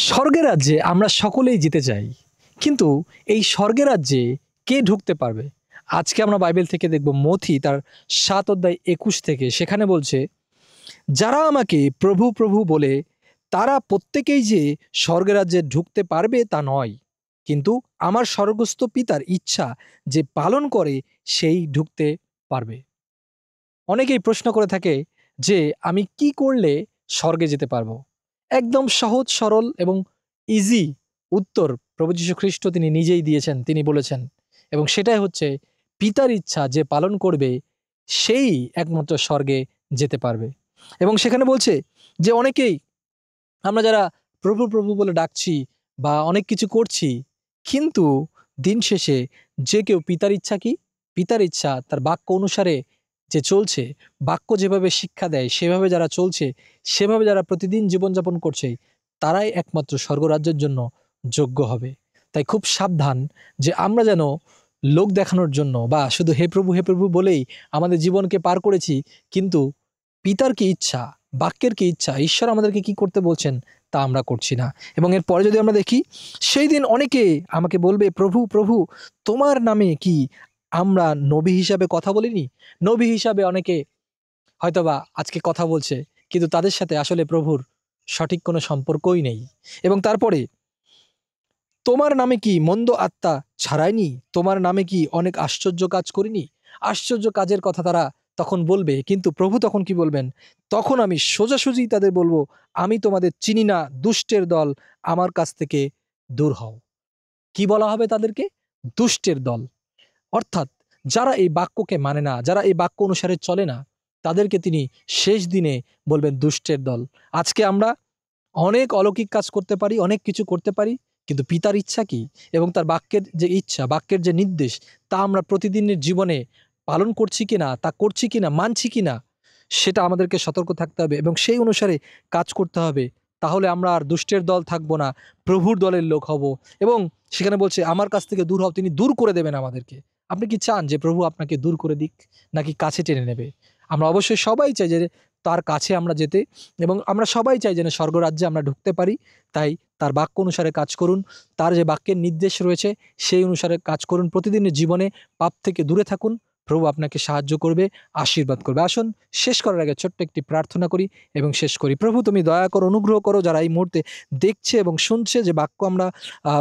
স্বর্গের রাজ্যে আমরা সকলেই যেতে চাই, কিন্তু এই স্বর্গের রাজ্যে কে ঢুকতে পারবে? আজকে আমরা বাইবেল থেকে দেখব মথি তার 7 অধ্যায় 21 থেকে। সেখানে বলছে, যারা আমাকে প্রভু প্রভু বলে তারা প্রত্যেকেই যে স্বর্গের রাজ্যে ঢুকতে পারবে তা নয়, কিন্তু আমার স্বর্গস্থ পিতার ইচ্ছা যে পালন করে সেই ঢুকতে পারবে। অনেকেই প্রশ্ন করে থাকে যে আমি কি করলে স্বর্গে যেতে পারবো? একদম সহজ সরল এবং ইজি উত্তর প্রভু যীশু খ্রিস্ট তিনি নিজেই দিয়েছেন। তিনি বলেছেন, এবং সেটাই হচ্ছে পিতার ইচ্ছা যে পালন করবে সেই একমাত্র স্বর্গে যেতে পারবে। এবং সেখানে বলছে যে অনেকেই আমরা যারা প্রভু প্রভু বলে ডাকছি বা অনেক কিছু করছি, কিন্তু দিন শেষে যে কেউ পিতার ইচ্ছা কি, পিতার ইচ্ছা তার বাক্য অনুসারে যে চলছে, বাক্য যেভাবে শিক্ষা দেয় সেভাবে যারা চলছে, সেভাবে যারা প্রতিদিন জীবনযাপন করছে, তারাই একমাত্র স্বর্গরাজ্যের জন্য যোগ্য হবে। তাই খুব সাবধান যে আমরা যেন লোক দেখানোর জন্য বা শুধু হে প্রভু বলেই আমাদের জীবনকে পার করেছি, কিন্তু পিতার কি ইচ্ছা, বাক্যের কি ইচ্ছা, ঈশ্বর আমাদেরকে কি করতে বলছেন তা আমরা করছি না। এবং এরপরে যদি আমরা দেখি, সেই দিন অনেকে আমাকে বলবে, প্রভু প্রভু তোমার নামে কি আমরা নবী হিসাবে কথা বলিনি? নবী হিসাবে অনেকে হয়তোবা আজকে কথা বলছে, কিন্তু তাদের সাথে আসলে প্রভুর সঠিক কোনো সম্পর্কই নেই। এবং তারপরে, তোমার নামে কি মন্দ আত্মা ছাড়াইনি? তোমার নামে কি অনেক আশ্চর্য কাজ করিনি? আশ্চর্য কাজের কথা তারা তখন বলবে, কিন্তু প্রভু তখন কি বলবেন? তখন আমি সোজাসুজি তাদের বলবো, আমি তোমাদের চিনি না, দুষ্টের দল, আমার কাছ থেকে দূর হও। কি বলা হবে তাদেরকে? দুষ্টের দল। অর্থাৎ যারা এই বাক্যকে মানে না, যারা এই বাক্য অনুসারে চলে না, তাদেরকে তিনি শেষ দিনে বলবেন দুষ্টের দল। আজকে আমরা অনেক অলৌকিক কাজ করতে পারি, অনেক কিছু করতে পারি, কিন্তু পিতার ইচ্ছা কি এবং তার বাক্যের যে ইচ্ছা, বাক্যের যে নির্দেশ, তা আমরা প্রতিদিনের জীবনে পালন করছি কিনা, তা করছি কিনা, মানছি কিনা, সেটা আমাদেরকে সতর্ক থাকতে হবে এবং সেই অনুসারে কাজ করতে হবে। তাহলে আমরা আর দুষ্টের দল থাকবো না, প্রভুর দলের লোক হব। এবং সেখানে বলছে, আমার কাছ থেকে দূর হও, তিনি দূর করে দেবেন আমাদেরকে। আপনি কি চান যে প্রভু আপনাকে দূর করে দিক, নাকি কাছে টেনে নেবে? আমরা অবশ্যই সবাই চাই যে তার কাছে আমরা যেতে, এবং আমরা সবাই চাই যেন স্বর্গরাজ্যে আমরা ঢুকতে পারি। তাই তার বাক্য অনুসারে কাজ করুন, তার যে বাক্যের নির্দেশ রয়েছে সেই অনুসারে কাজ করুন, প্রতিদিনের জীবনে পাপ থেকে দূরে থাকুন। প্রভু আপনাকে সাহায্য করবে, আশীর্বাদ করবে। আসুন শেষ করার আগে ছোট্ট একটি প্রার্থনা করি এবং শেষ করি। প্রভু তুমি দয়া করো, অনুগ্রহ করো, যারা এই মুহূর্তে দেখছে এবং শুনছে যে বাক্য আমরা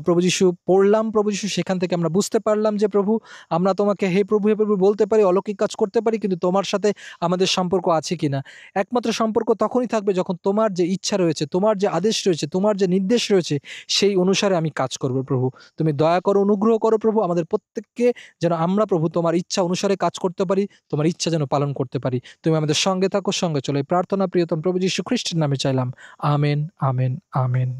প্রভু যীশু পড়লাম, প্রভু যীশু সেখান থেকে আমরা বুঝতে পারলাম যে প্রভু, আমরা তোমাকে হে প্রভু বলতে পারি, অলৌকিক কাজ করতে পারি, কিন্তু তোমার সাথে আমাদের সম্পর্ক আছে কিনা? একমাত্র সম্পর্ক তখনই থাকবে যখন তোমার যে ইচ্ছা রয়েছে, তোমার যে আদেশ রয়েছে, তোমার যে নির্দেশ রয়েছে, সেই অনুসারে আমি কাজ করব। প্রভু তুমি দয়া করো, অনুগ্রহ করো প্রভু, আমাদের প্রত্যেককে যেন আমরা প্রভু তোমার ইচ্ছা অনুসারে কাজ করতে পারি, তোমার ইচ্ছা যেন পালন করতে পারি। তুমি আমাদের সঙ্গে থাকো, সঙ্গে চলো। এই প্রার্থনা প্রিয়তম প্রভু যীশু খ্রিস্টের নামে চাইলাম। Amen, amen, amen.